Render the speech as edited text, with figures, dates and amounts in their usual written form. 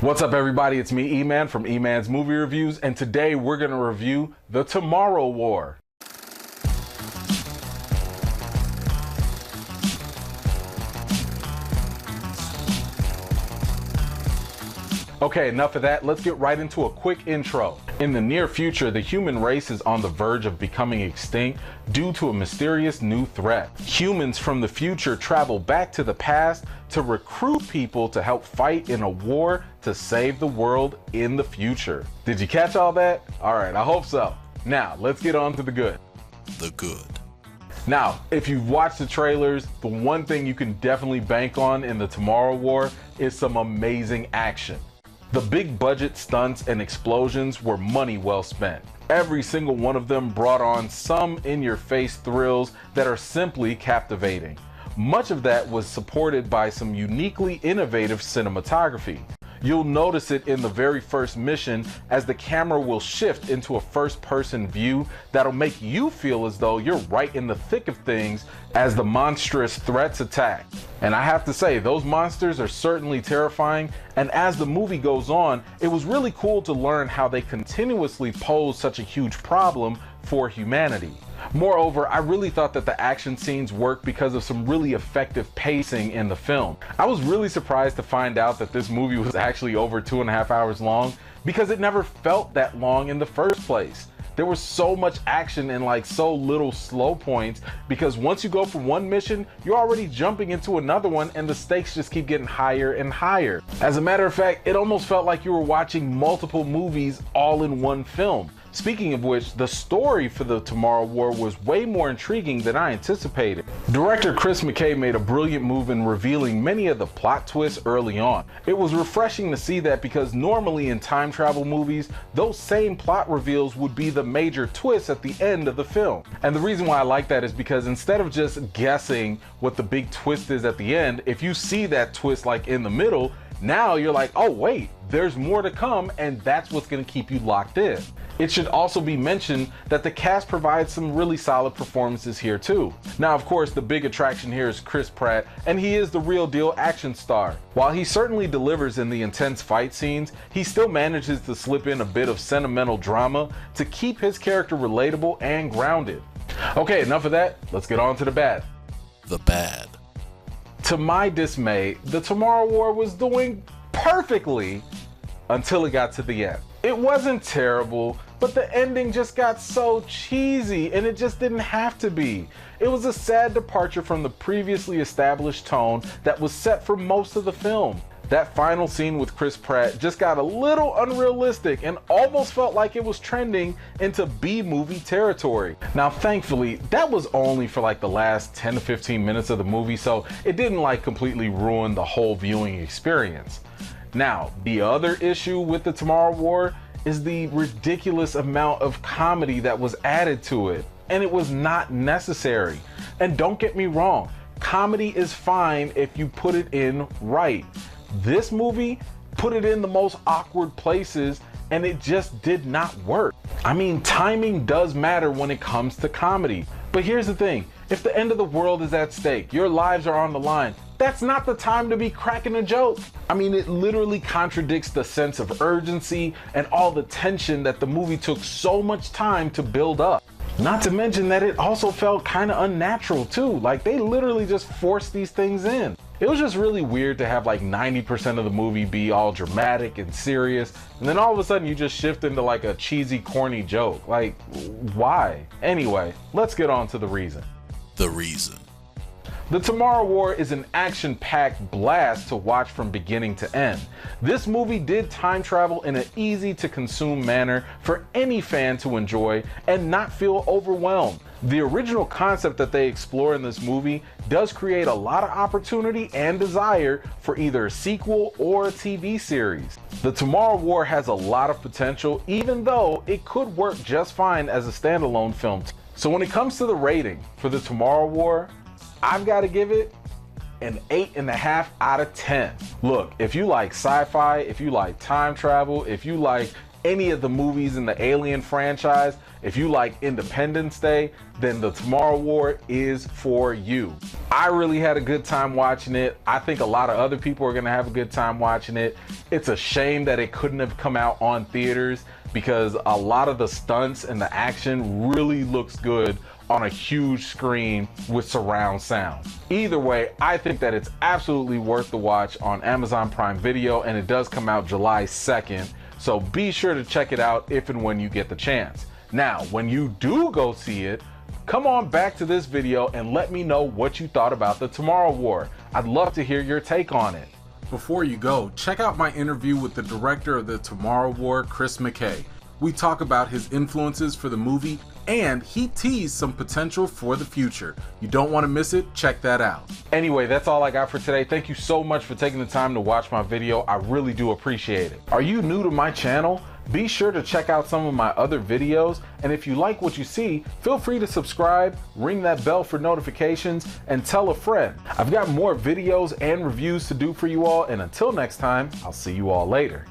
What's up everybody, it's me E-Man from E-Man's Movie Reviews, and today we're going to review The Tomorrow War. Okay, enough of that, let's get right into a quick intro. In the near future, the human race is on the verge of becoming extinct due to a mysterious new threat. Humans from the future travel back to the past to recruit people to help fight in a war to save the world in the future. Did you catch all that? Alright, I hope so. Now, let's get on to the good. The good. Now, if you've watched the trailers, the one thing you can definitely bank on in The Tomorrow War is some amazing action. The big budget stunts and explosions were money well spent. Every single one of them brought on some in-your-face thrills that are simply captivating. Much of that was supported by some uniquely innovative cinematography. You'll notice it in the very first mission as the camera will shift into a first-person view that'll make you feel as though you're right in the thick of things as the monstrous threats attack. And I have to say, those monsters are certainly terrifying, and as the movie goes on, it was really cool to learn how they continuously pose such a huge problem for humanity. Moreover, I really thought that the action scenes worked because of some really effective pacing in the film. I was really surprised to find out that this movie was actually over 2.5 hours long because it never felt that long in the first place. There was so much action and like so little slow points because once you go from one mission, you're already jumping into another one and the stakes just keep getting higher and higher. As a matter of fact, it almost felt like you were watching multiple movies all in one film. Speaking of which, the story for The Tomorrow War was way more intriguing than I anticipated. Director Chris McKay made a brilliant move in revealing many of the plot twists early on. It was refreshing to see that because normally in time travel movies, those same plot reveals would be the major twist at the end of the film. And the reason why I like that is because instead of just guessing what the big twist is at the end, if you see that twist like in the middle, now you're like, oh wait, there's more to come, and that's what's going to keep you locked in. It should also be mentioned that the cast provides some really solid performances here too. Now of course the big attraction here is Chris Pratt, and he is the real deal action star. While he certainly delivers in the intense fight scenes, he still manages to slip in a bit of sentimental drama to keep his character relatable and grounded. Okay, enough of that, let's get on to the bad. The bad. To my dismay, The Tomorrow War was doing perfectly until it got to the end. It wasn't terrible, but the ending just got so cheesy, and it just didn't have to be. It was a sad departure from the previously established tone that was set for most of the film. That final scene with Chris Pratt just got a little unrealistic and almost felt like it was trending into B-movie territory. Now thankfully, that was only for like the last 10 to 15 minutes of the movie, so it didn't like completely ruin the whole viewing experience. Now, the other issue with The Tomorrow War is the ridiculous amount of comedy that was added to it, and it was not necessary. And don't get me wrong, comedy is fine if you put it in right. This movie put it in the most awkward places, and it just did not work. I mean, timing does matter when it comes to comedy. But here's the thing, if the end of the world is at stake, your lives are on the line, that's not the time to be cracking a joke. I mean, it literally contradicts the sense of urgency and all the tension that the movie took so much time to build up. Not to mention that it also felt kind of unnatural too, like they literally just forced these things in. It was just really weird to have like 90% of the movie be all dramatic and serious, and then all of a sudden you just shift into like a cheesy, corny joke. Like, why? Anyway, let's get on to the reason. The reason. The Tomorrow War is an action-packed blast to watch from beginning to end. This movie did time travel in an easy-to-consume manner for any fan to enjoy and not feel overwhelmed. The original concept that they explore in this movie does create a lot of opportunity and desire for either a sequel or a TV series. The Tomorrow War has a lot of potential, even though it could work just fine as a standalone film. So when it comes to the rating for The Tomorrow War, I've got to give it an 8.5 out of 10. Look, if you like sci-fi, if you like time travel, if you like any of the movies in the Alien franchise, if you like Independence Day, then The Tomorrow War is for you. I really had a good time watching it. I think a lot of other people are gonna have a good time watching it. It's a shame that it couldn't have come out on theaters because a lot of the stunts and the action really looks good on a huge screen with surround sound. Either way, I think that it's absolutely worth the watch on Amazon Prime Video, and it does come out July 2nd, so be sure to check it out if and when you get the chance. Now, when you do go see it, come on back to this video and let me know what you thought about The Tomorrow War. I'd love to hear your take on it. Before you go, check out my interview with the director of The Tomorrow War, Chris McKay. We talk about his influences for the movie, and he teased some potential for the future. You don't want to miss it, check that out. Anyway, that's all I got for today. Thank you so much for taking the time to watch my video. I really do appreciate it. Are you new to my channel? Be sure to check out some of my other videos, and if you like what you see, feel free to subscribe, ring that bell for notifications, and tell a friend. I've got more videos and reviews to do for you all, and until next time, I'll see you all later.